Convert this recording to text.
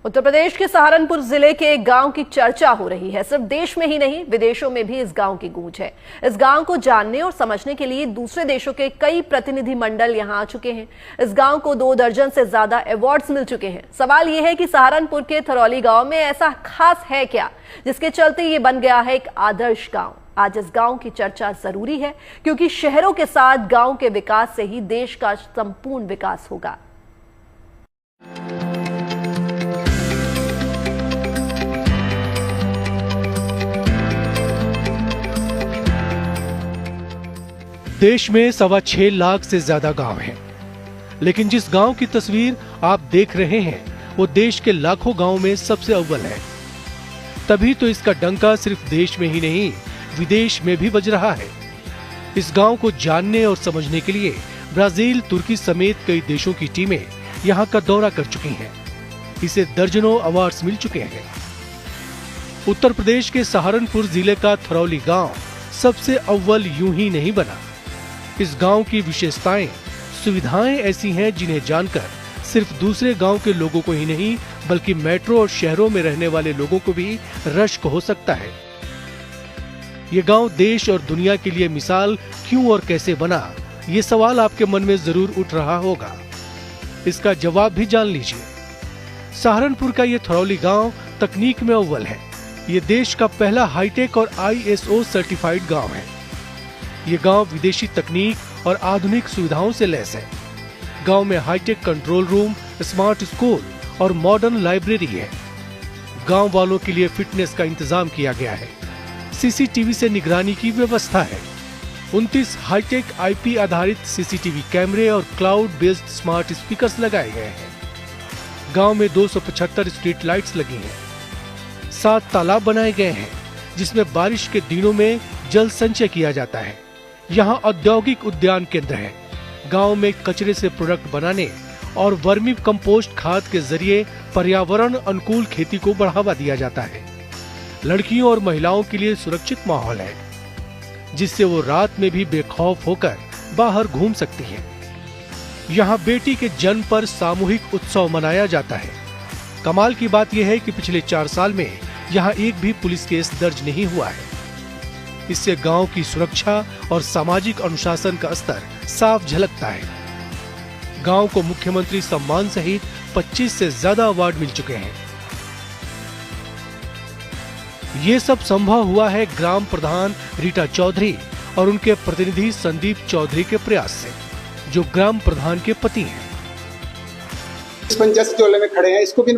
उत्तर प्रदेश के सहारनपुर जिले के एक गांव की चर्चा हो रही है। सिर्फ देश में ही नहीं, विदेशों में भी इस गांव की गूंज है। इस गांव को जानने और समझने के लिए दूसरे देशों के कई प्रतिनिधि मंडल यहां आ चुके हैं। इस गांव को 2 दर्जन से ज्यादा अवार्ड्स मिल चुके हैं। सवाल यह है कि सहारनपुर के थरौली गांव में ऐसा खास है क्या जिसके चलते ये बन गया है एक आदर्श गांव। आज इस गांव की चर्चा जरूरी है क्योंकि शहरों के साथ गांव के विकास से ही देश का संपूर्ण विकास होगा। देश में 6.25 लाख से ज्यादा गांव हैं, लेकिन जिस गांव की तस्वीर आप देख रहे हैं वो देश के लाखों गांवों में सबसे अव्वल है। तभी तो इसका डंका सिर्फ देश में ही नहीं, विदेश में भी बज रहा है। इस गांव को जानने और समझने के लिए ब्राजील, तुर्की समेत कई देशों की टीमें यहां का दौरा कर चुकी हैं। इसे दर्जनों अवार्ड्स मिल चुके हैं। उत्तर प्रदेश के सहारनपुर जिले का थरौली गांव सबसे अव्वल यूं ही नहीं बना। इस गांव की विशेषताएं, सुविधाएं ऐसी हैं जिन्हें जानकर सिर्फ दूसरे गांव के लोगों को ही नहीं बल्कि मेट्रो और शहरों में रहने वाले लोगों को भी रश्क हो सकता है। ये गांव देश और दुनिया के लिए मिसाल क्यों और कैसे बना, ये सवाल आपके मन में जरूर उठ रहा होगा। इसका जवाब भी जान लीजिए। सहारनपुर का ये थरौली गांव तकनीक में अव्वल है। ये देश का पहला हाईटेक और ISO सर्टिफाइड गांव है। ये गांव विदेशी तकनीक और आधुनिक सुविधाओं से लैस है। गांव में high tech control room, smart school और मॉडर्न लाइब्रेरी है। गांव वालों के लिए फिटनेस का इंतजाम किया गया है। CCTV से निगरानी की व्यवस्था है। 29 हाईटेक IP आधारित CCTV कैमरे और क्लाउड बेस्ड स्मार्ट स्पीकर्स लगाए गए हैं। गांव में 275 स्ट्रीट लाइट्स लगी हैं। 7 तालाब बनाए गए हैं जिसमें बारिश के दिनों में जल संचय किया जाता है। यहाँ औद्योगिक उद्यान केंद्र है। गांव में कचरे से प्रोडक्ट बनाने और वर्मी कंपोस्ट खाद के जरिए पर्यावरण अनुकूल खेती को बढ़ावा दिया जाता है। लड़कियों और महिलाओं के लिए सुरक्षित माहौल है जिससे वो रात में भी बेखौफ होकर बाहर घूम सकती है। यहाँ बेटी के जन्म पर सामूहिक उत्सव मनाया जाता है। कमाल की बात यह है कि पिछले 4 साल में यहाँ एक भी पुलिस केस दर्ज नहीं हुआ है। इससे गांव की सुरक्षा और सामाजिक अनुशासन का स्तर साफ झलकता है। गांव को मुख्यमंत्री सम्मान सहित 25 से ज्यादा अवार्ड मिल चुके हैं। ये सब संभव हुआ है ग्राम प्रधान रीटा चौधरी और उनके प्रतिनिधि संदीप चौधरी के प्रयास से, जो ग्राम प्रधान के पति हैं। इस पंचायत चोले में खड़े हैं, इसको भी